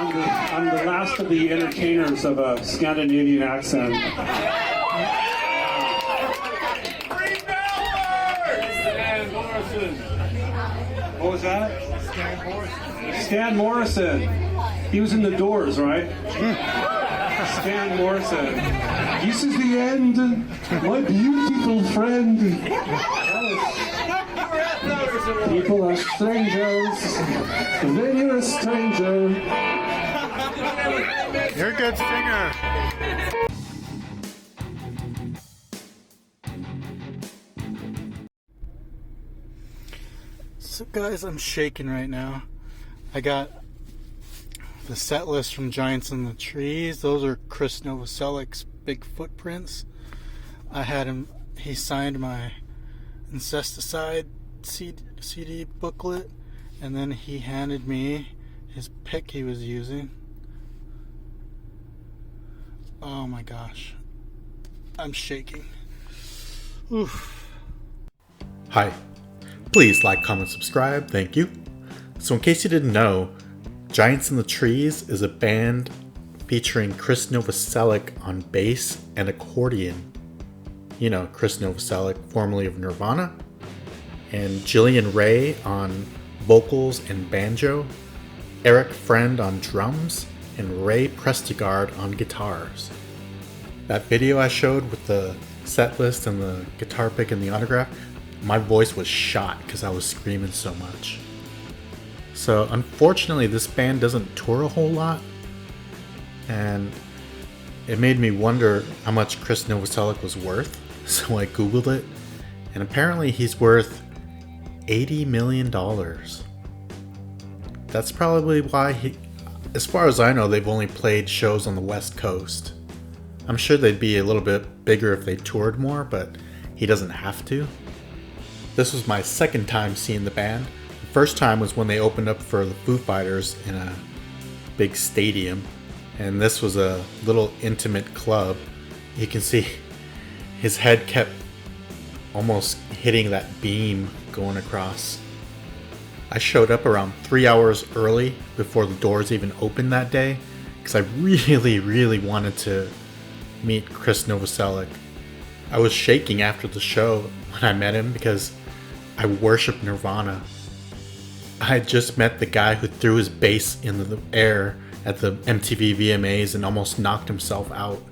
I'm the last of the entertainers of a Scandinavian accent. Stan Morrison. What was that? Stan Morrison. He was in the Doors, right? Stan Morrison. This is the end, my beautiful friend. People are strangers. When you're a stranger. You're a good singer. So guys, I'm shaking right now. I got the set list from Giants in the Trees. Those are Krist Novoselic's big footprints. I had him, he signed my Incesticide CD booklet, and then he handed me his pick he was using. Oh my gosh, I'm shaking. Oof. Hi, please like, comment, subscribe, thank you. So in case you didn't know, Giants in the Trees is a band featuring Krist Novoselic on bass and accordion. You know, Krist Novoselic, formerly of Nirvana, and Jillian Ray on vocals and banjo, Eric Friend on drums, and Ray Prestigard on guitars. That video I showed with the set list and the guitar pick and the autograph, my voice was shot because I was screaming so much. So unfortunately this band doesn't tour a whole lot, and it made me wonder how much Krist Novoselic was worth. So I googled it, and apparently he's worth $80 million. That's probably why as far as I know, they've only played shows on the West Coast. I'm sure they'd be a little bit bigger if they toured more, but he doesn't have to. This was my second time seeing the band. The first time was when they opened up for the Foo Fighters in a big stadium, and this was a little intimate club. You can see his head kept almost hitting that beam going across. I showed up around 3 hours early before the doors even opened that day because I really wanted to meet Krist Novoselic. I was shaking after the show when I met him because I worship Nirvana. I had just met the guy who threw his bass in the air at the MTV VMAs and almost knocked himself out.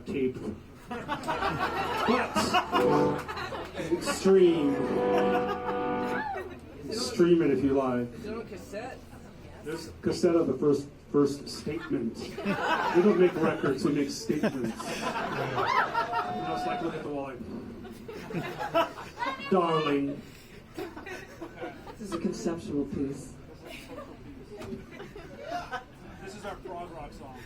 tape. But extreme. Stream it if you like. Is it on cassette? There's cassette of the first statement. We don't make records, we make statements. It's like, look at the wall. Darling. This is a conceptual piece. This is our prog rock song.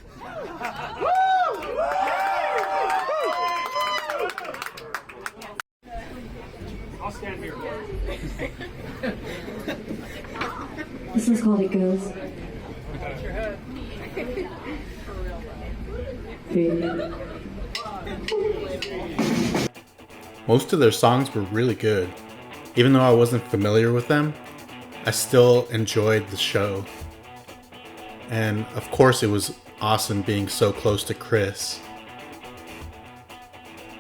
I'll stand here. This is called It Goes. Most of their songs were really good. Even though I wasn't familiar with them, I still enjoyed the show. And of course it was awesome being so close to Chris.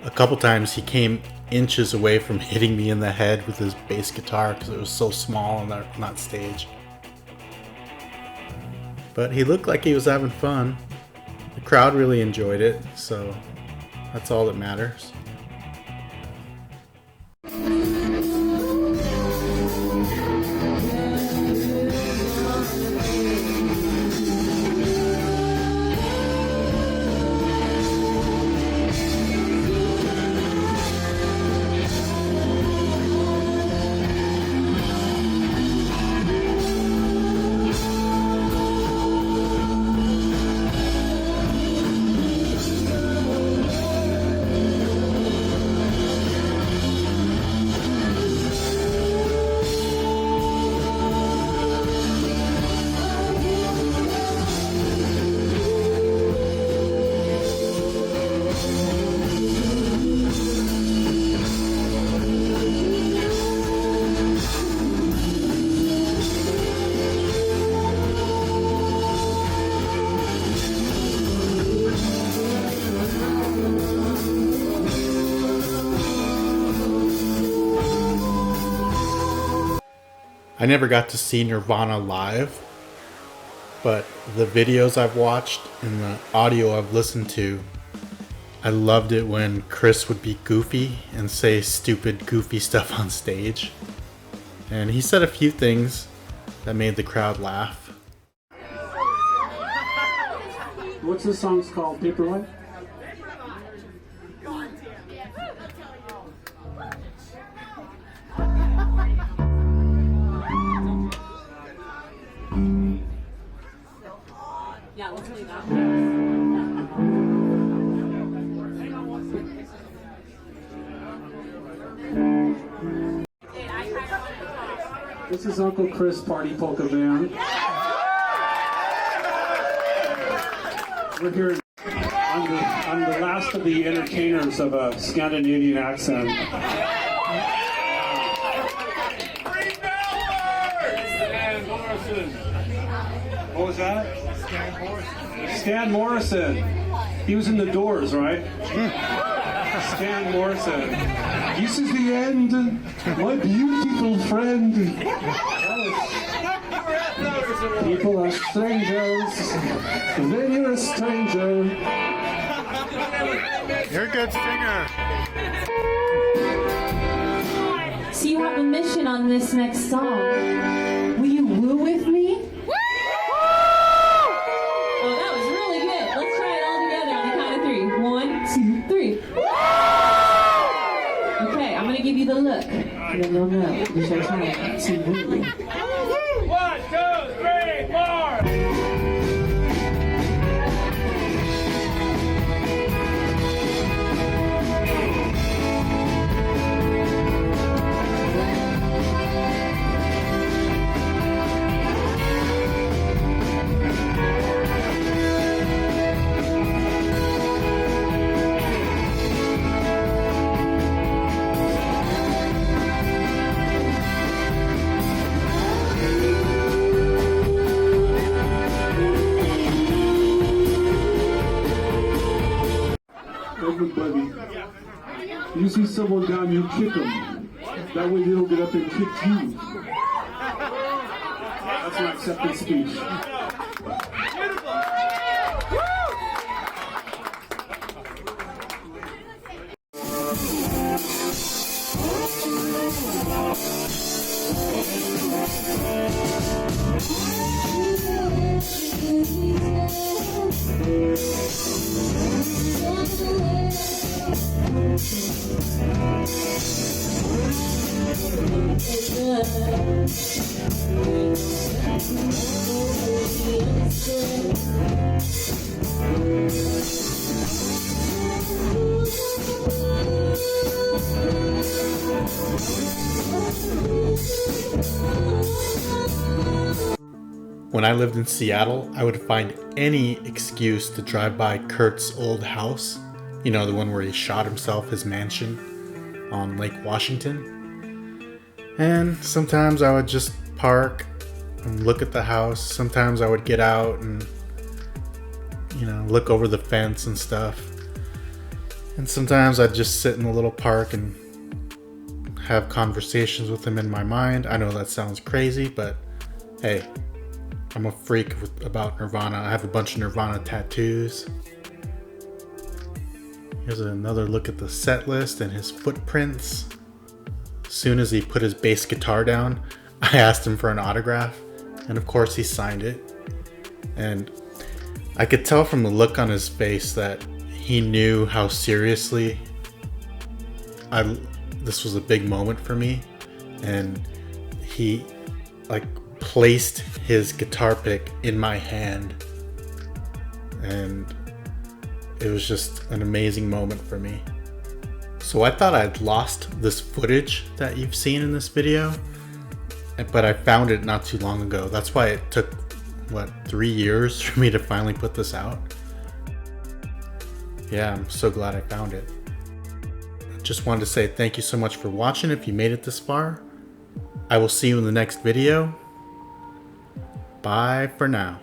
A couple times he came inches away from hitting me in the head with his bass guitar because it was so small on that stage. But he looked like he was having fun. The crowd really enjoyed it, so that's all that matters. I never got to see Nirvana live, but the videos I've watched and the audio I've listened to, I loved it when Chris would be goofy and say stupid, goofy stuff on stage. And he said a few things that made the crowd laugh. What's this song called? Paperwhite? Yeah, let's play that. This is Uncle Chris Party Polka Band. We're here. I'm the last of the entertainers of a Scandinavian accent. Stan Morrison. What was that? Stan Morrison. He was in the Doors, right? Stan Morrison. This is the end, my beautiful friend. People are strangers when you're a stranger. You're a good singer. So you have a mission on this next song. Will you woo with me? Oh, that was really good. Let's try it all together on the count of 3. 1, 2, 3. Okay, I'm gonna give you the look, and then you'll know you should try to woo. 1, 2, 3, 4. Everybody, you see someone down, you kick them. That way they don't get up and kick you. That's an accepted speech. When I lived in Seattle, I would find any excuse to drive by Kurt's old house. You know, the one where he shot himself, his mansion on Lake Washington. And sometimes I would just park and look at the house. Sometimes I would get out and, you know, look over the fence and stuff. And sometimes I'd just sit in the little park and have conversations with him in my mind. I know that sounds crazy, but hey, I'm a freak about Nirvana. I have a bunch of Nirvana tattoos. Here's another look at the set list and his footprints. As soon as he put his bass guitar down, I asked him for an autograph, and of course he signed it. And I could tell from the look on his face that he knew how seriously this was a big moment for me, and he placed his guitar pick in my hand, and it was just an amazing moment for me. So I thought I'd lost this footage that you've seen in this video, but I found it not too long ago. That's why it took 3 years for me to finally put this out. Yeah, I'm so glad I found it. Just wanted to say thank you so much for watching if you made it this far. I will see you in the next video. Bye for now.